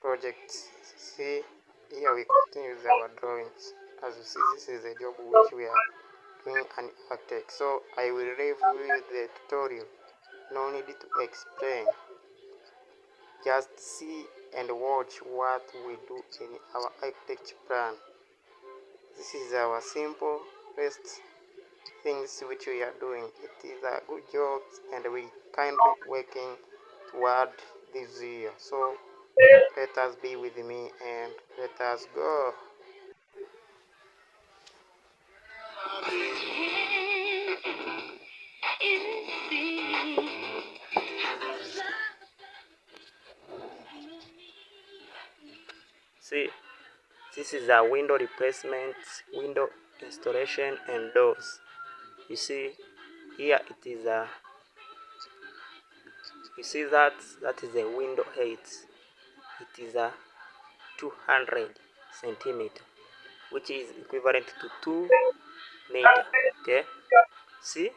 project. See, here we continue with our drawings. As you see, this is a job which we are doing an architect. So I will review the tutorial. No need to explain. Just see and watch what we do in our architecture plan. This is our simple first things which we are doing. It is a good job and we kindly working toward this year. So let us be with me and let us go. See, this is a window replacement, window installation and doors. You see here it is a, you see that is a window height. It is a 200 centimeter, which is equivalent to 2 meter. Okay, see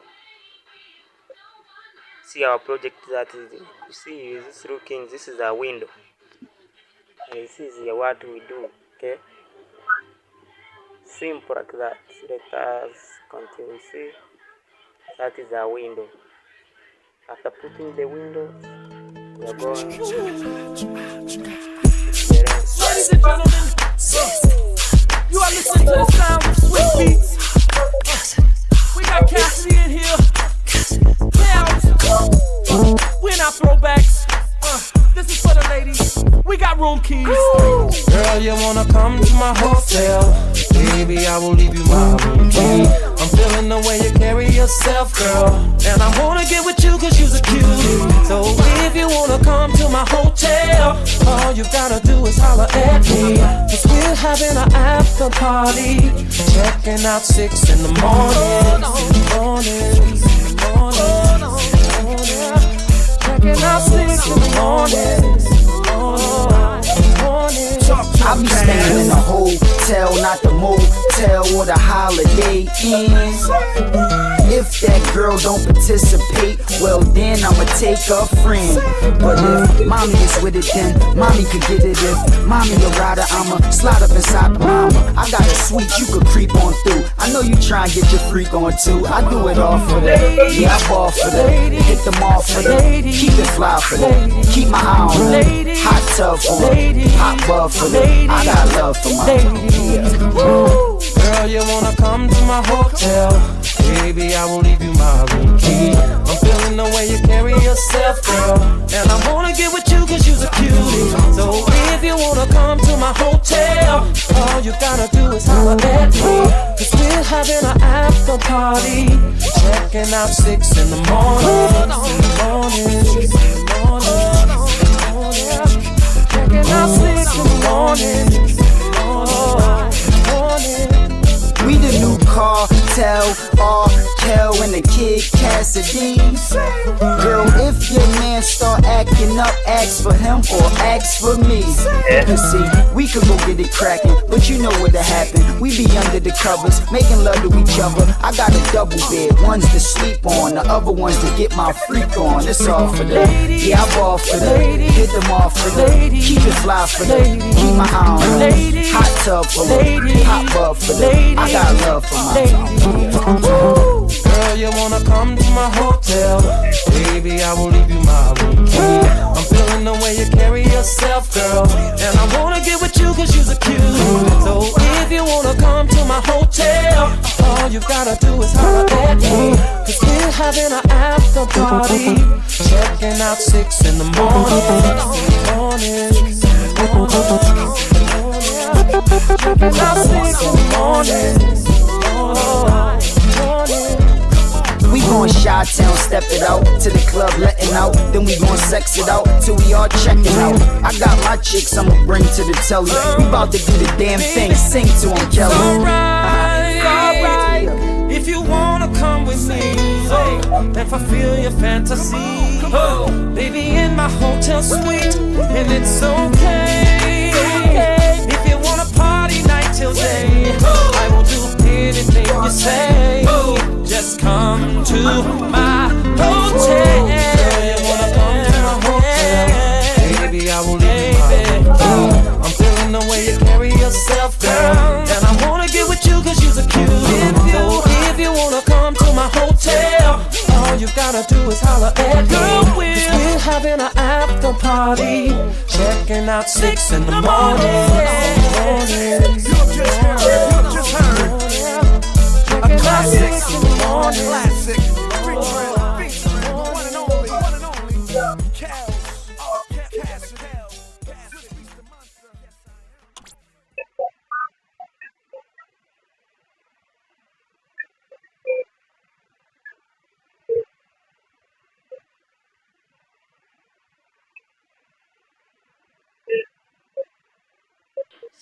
our project. That is, you see this looking, this is a window and this is what we do. Okay, simple like that. Let us continue. See, that is a window. After putting the window, we are going to ladies and gentlemen, you are listening to the sound of Swiss Beats. We got Cassidy in here. Now, we're not throwbacks. This is for the ladies. We got room keys. Girl, you wanna come to my hotel? Baby, I will leave you my room key. I'm feeling the way you carry yourself, girl, and I wanna get with you cause you're a cutie. So if you wanna come to my hotel, all you gotta do is holler at me. Cause we're having an after party, checking out 6 in the morning. Checking out 6 in the morning. I be staying in a hotel, not the motel or the Holiday Inn. If that girl don't participate, well then I'ma take a friend. But if mommy is with it, then mommy could get it. If mommy a rider, I'ma slide up inside the mama. I got a suite you could creep on through. I know you try and get your freak on too. I do it all for that. Yeah, I ball for that. Hit them all for that. Keep it fly for that. Keep my eye on that. Hot tub for that. Hot bub for that. I got love for my Girl, you wanna come to my hotel? Baby, I will leave you my room key. I'm feeling the way you carry yourself, girl, and I wanna get with you cause you're a cutie. So if you wanna come to my hotel, all you gotta do is holler at me. Cause we're having an after party, checking out 6 in the morning. Checking out 6 in the morning. We the new cartel, Kel and the Kid Cassidy. Girl, if your man start acting up, ask for him or ask for me. Cause see, we could go get it cracking, but you know what'll happen. We be under the covers, making love to each other. I got a double bed, one's to sleep on, the other one's to get my freak on. It's all for that. Yeah, I ball for that. Hit them off for that. Keep it fly for that. Keep my eye on that. Hot tub for that. Hot bub for that. I got love for my Girl, you wanna come to my hotel? Baby, I will leave you my room key. I'm feeling the way you carry yourself, girl, and I wanna get with you cause you're a cutie. So if you wanna come to my hotel, all you gotta do is holler at me. Cause we're having an after party, checking out 6 in the morning. Checking out 6 in the morning. We gon' Chi-Town, step it out to the club, letting out. Then we gon' sex it out till we all checking out. I got my chicks I'ma bring to the telly. We bout to do the damn thing, sing to them, Kelly. Alright, if you wanna come with me and fulfill your fantasy, baby, in my hotel suite, and it's okay. If you wanna party night till day, I will do anything you say. Just come to my hotel. Girl, you wanna come to my hotel? Baby, I will leave you my I'm feeling the way you carry yourself, girl. And I wanna get with you cause you're a cutie. So if you wanna come to my hotel, all you gotta do is holler at girl. We're having an after party, checking out 6 in the morning. A classic in the morning. Classic. Featuring one and only. Kels.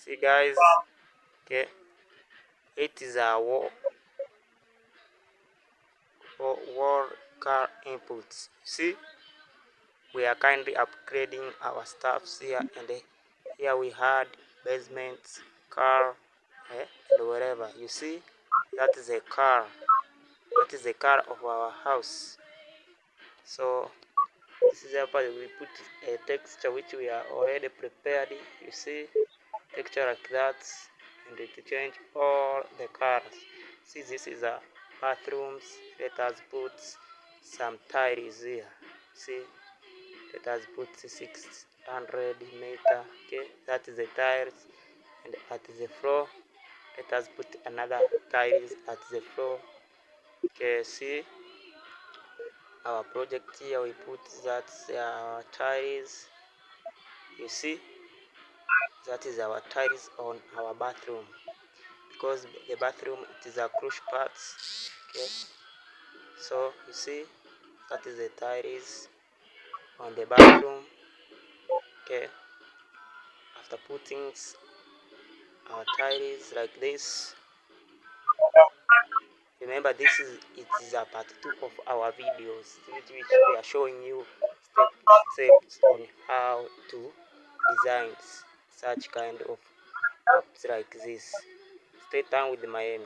See guys, okay, it is a war car inputs. See, we are kindly upgrading our stuffs here, and here we had basements, car, and whatever. You see, that is a car. That is the car of our house. So this is the part we put a texture which we are already prepared. You see, texture like that, and it change all the colors. See, this is a bathrooms. Let us put some tiles here. See, let us put 600 meter. Okay, that is the tiles, and at the floor, let us put another tiles at the floor. Okay, see our project here. We put that tiles. You see, that is our tiles on our bathroom, because the bathroom, it is a crucial part. Okay, so you see, that is the tiles on the bathroom. Okay, after putting our tiles like this, remember this is a part 2 of our videos, which we are showing you steps on how to design such kind of apps like this. Stay tuned with my aim.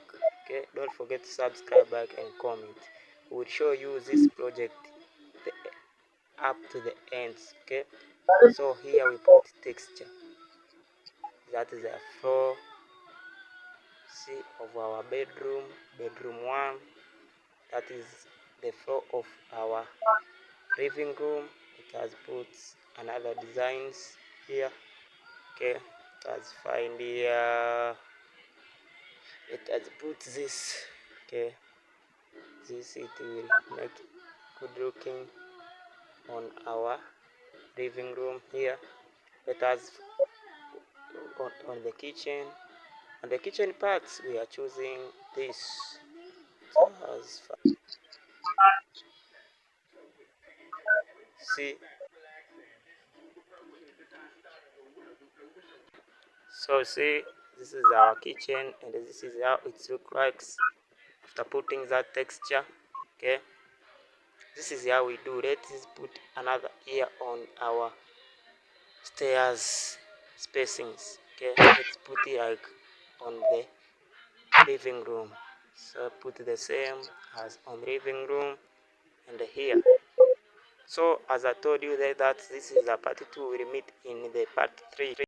Okay, don't forget to subscribe, like, and comment. We will show you this project up to the ends. Okay, so here we put texture. That is a floor, see, of our bedroom 1. That is the floor of our living room. It has put another designs here. Okay, it has find here, it has put this. Okay, this, it will make good looking on our living room here. Let us on the kitchen. On the kitchen parts, we are choosing this. See, so see, this is our kitchen, and this is how it looks like after putting that texture. Okay, this is how we do. Let's put another here on our stairs spacings. Okay, let's put it like on the living room. So put the same as on living room and here. So as I told you that this is a part 2, we will meet in the part 3.